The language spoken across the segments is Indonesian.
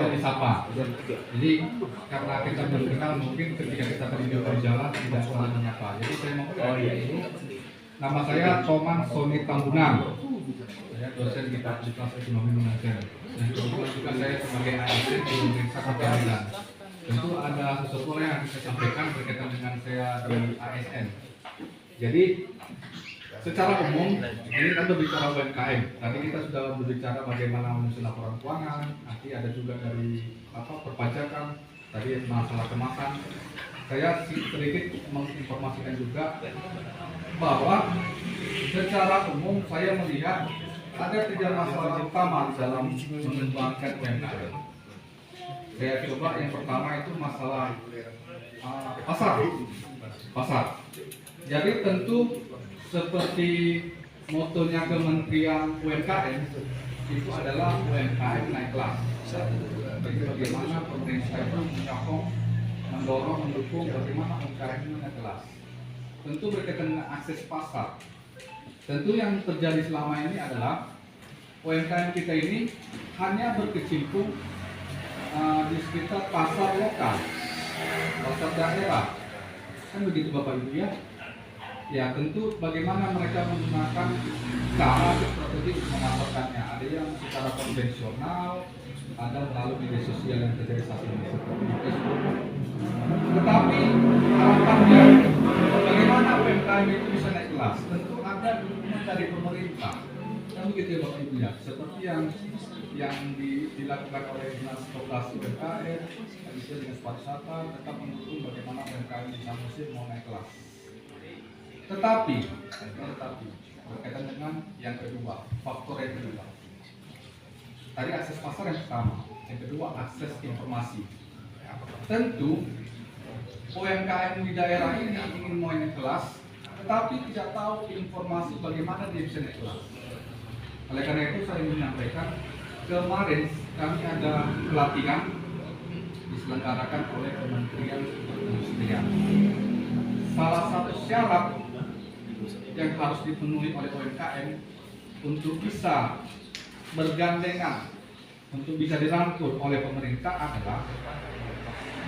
tidak disapa. Jadi karena kita belum kenal, mungkin ketika kita video berjalan tidak saling menyapa. Jadi saya mau dulu. Nama saya Toman Soni Tambunan. Saya dosen di Fakultas Ekonomi Moneter. Dan kebetulan juga saya sebagai ASN di Universitas Keadilan. Tentu ada sesuatu yang saya sampaikan berkaitan dengan saya di ASN. Jadi secara umum ini kan berbicara UMKM. Tadi kita sudah berbicara bagaimana menyusun laporan keuangan. Nanti ada juga dari perpajakan. Tadi masalah kemasan. Saya sedikit menginformasikan juga bahwa secara umum saya melihat ada 3 masalah utama dalam mengembangkan UMKM. Saya coba yang pertama itu masalah pasar. Jadi tentu seperti motonya Kementerian UMKM itu adalah UMKM naik kelas. Jadi bagaimana pemerintah itu menyokong, mendorong, mendukung bagaimana UMKM naik kelas. Tentu berkaitan dengan akses pasar. Tentu yang terjadi selama ini adalah UMKM kita ini hanya berkecimpung di sekitar pasar lokal, pasar daerah. Kan begitu Bapak Ibu ya? Ya tentu bagaimana mereka menggunakan cara strategi untuk memasarkannya. Ada yang secara konvensional, ada melalui media sosial yang terjadi saat ini seperti Facebook. Tetapi harapannya bagaimana UMKM itu bisa naik kelas? Tentu ada dukungan dari pemerintah. Kan begitu ya Bapak Ibu ya? Seperti yang dilakukan oleh Dinas Koperasi UMKM, Dinas Pariwisata tetap mendukung bagaimana UMKM di Samosir mau naik kelas. Tetapi berkaitan dengan yang kedua, faktor yang kedua. Tadi akses pasar yang pertama, yang kedua akses informasi. Tentu UMKM di daerah ini ingin mau naik kelas, tetapi tidak tahu informasi bagaimana dia bisa naik kelas. Oleh karena itu saya menyampaikan kemarin kami ada pelatihan diselenggarakan oleh Kementerian Perindustrian. Salah satu syarat yang harus dipenuhi oleh UMKM untuk bisa bergandengan, untuk bisa dirangkul oleh pemerintah adalah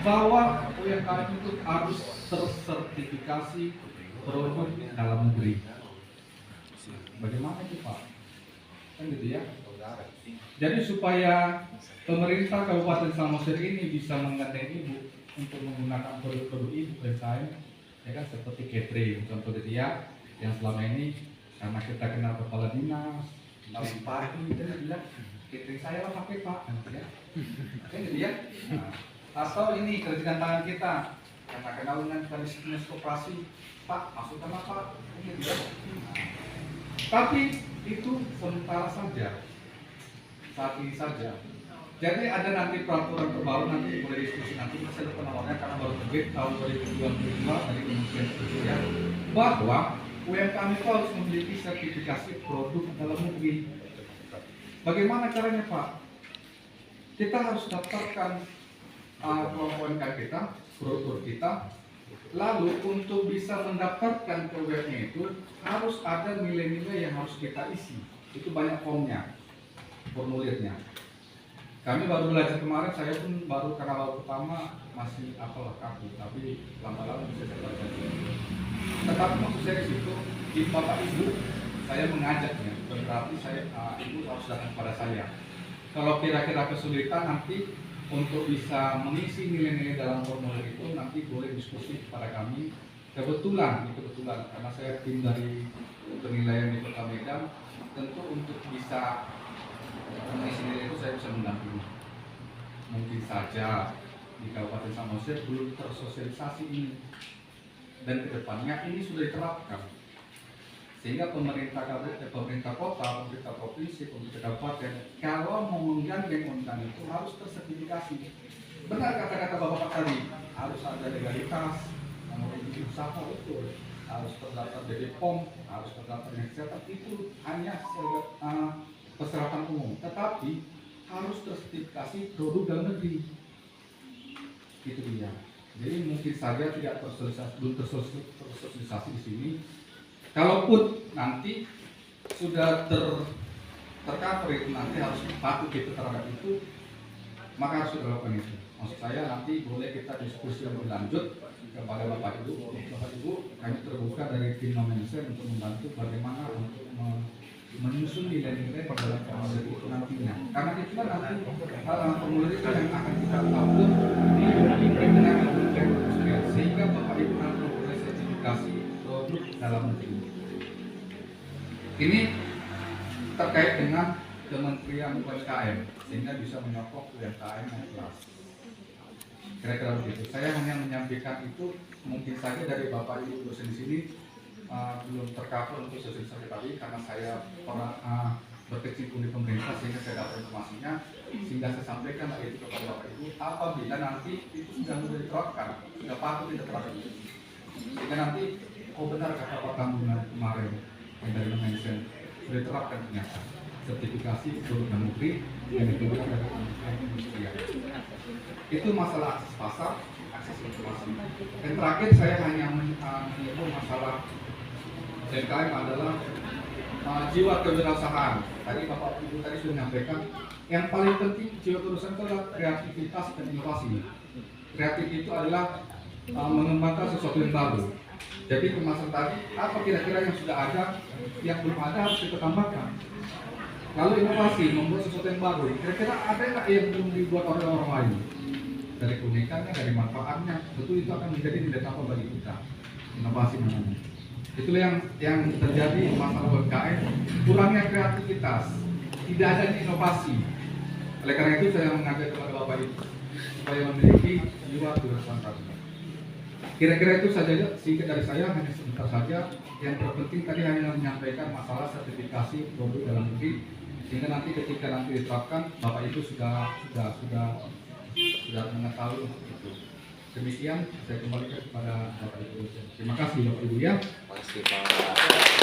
bahwa UMKM itu harus tersertifikasi produk dalam negeri. Bagaimana itu Pak? Kan gitu ya. Jadi supaya pemerintah Kabupaten Samosir ini bisa menggandeng Ibu untuk menggunakan produk-produk Ibu UMKM, ya kan seperti catering contoh gitu ya, yang selama ini karena kita kenal kepala dinas, Pak itu bilang catering saya lah pakai Pak, kan gitu ya, kan gitu ya. Nah, atau ini kerajinan tangan kita karena kenal dengan dinas koperasi, Pak masukkan apa, kan gitu ya. Nah, tapi itu sementara saja, saat ini saja. Jadi ada nanti peraturan terbaru, nanti boleh diskusi nanti saya penawarnya karena baru terbit tahun 2022 dari Kementerian Perindustrian bahwa UMKM itu harus memiliki sertifikasi produk dalam negeri. Bagaimana caranya Pak? Kita harus daftarkan kelompok UMKM kita, produk kita. Lalu untuk bisa mendaftarkan ke webnya itu harus ada nilai-nilai yang harus kita isi. Itu banyak formnya, formulirnya. Kami baru belajar kemarin, saya pun baru karena baru pertama masih apalah kaku, tapi lama-lama bisa saya belajar. Tetapi maksud saya di situ, di Bapak Ibu, saya mengajaknya, berarti saya Ibu harus datang pada saya. Kalau kira-kira kesulitan nanti untuk bisa mengisi nilai-nilai dalam formulir itu nanti boleh diskusi kepada kami. Kebetulan karena saya tim dari penilaian di Kota Medan, tentu untuk bisa mengisi nilai itu saya bisa mendampingi. Mungkin saja di Kabupaten Samosir belum tersosialisasi ini, dan kedepannya ini sudah diterapkan sehingga pemerintah kota, pemerintah provinsi, pemerintah kabupaten kalau mau menggandeng UMKM itu harus tersertifikasi. Benar kata-kata Bapak tadi, harus ada legalitas, nomor izin usaha itu harus terdaftar BPOM, harus terdaftar yang kesehatan, itu hanya persyaratan umum, tetapi harus tersertifikasi produk dalam negeri. Itu dia. Jadi mungkin saja tidak belum tersosialisasi di sini. Kalaupun nanti sudah tercover itu nanti harus patuh gitu terhadap itu, maka harus dilakukan itu. Maksud saya nanti boleh kita diskusi lebih lanjut kepada Bapak Ibu. Bapak Ibu, kami terbuka dari tim Nomensen untuk membantu bagaimana untuk menyusun nilai-nilai pada formulir itu nantinya. Karena itu kan nanti formulir itu yang akan kita upload di dengan Kementerian, sehingga Bapak Ibu nanti memperoleh sertifikasi produk dalam negeri. Ini terkait dengan Kementerian UMKM, sehingga bisa menyokong UMKM yang kelas. Kira-kira begitu. Saya hanya menyampaikan itu, mungkin saja dari Bapak Ibu dosen di sini belum tercover untuk sosialisasi tadi, karena saya pernah berkecimpung di pemerintah sehingga saya dapat informasinya, sehingga saya sampaikan itu kepada Bapak Ibu. Apabila nanti itu sudah mulai diterapkan, sudah patut diterapkan, sehingga nanti benar kata Pak Tambungan kemarin yang dari Mention sudah diterapkan ternyata sertifikasi produk dalam negeri yang dikeluarkan dari Kementerian Perindustrian. Itu masalah akses pasar, akses informasi. Dan terakhir saya hanya menyebut masalah UMKM adalah jiwa kewirausahaan. Tadi Bapak Ibu tadi sudah menyampaikan yang paling penting jiwa kewirausahaan itu adalah kreativitas dan inovasi. Kreatif itu adalah mengembangkan sesuatu yang baru. Jadi kemasan tadi apa kira-kira yang sudah ada, yang belum ada harus kita tambahkan. Lalu inovasi, membuat sesuatu yang baru. Kira-kira ada nggak yang belum dibuat oleh orang lain? Dari keunikannya, dari manfaatnya, tentu itu akan menjadi nilai tambah bagi kita. Inovasi namanya. Itulah yang terjadi masalah UMKM, kurangnya kreativitas, tidak adanya inovasi. Oleh karena itu saya mengajak kepada Bapak Ibu supaya memiliki jiwa kewirausahaan tadi. Kira-kira itu saja singkat dari saya, hanya sebentar saja. Yang terpenting tadi hanya menyampaikan masalah sertifikasi produk dalam negeri, sehingga nanti ketika nanti diterapkan Bapak Ibu sudah mengetahui itu. Demikian saya kembalikan kepada Bapak Ibu. Terima kasih Bapak Ibu ya. Terima kasih Pak.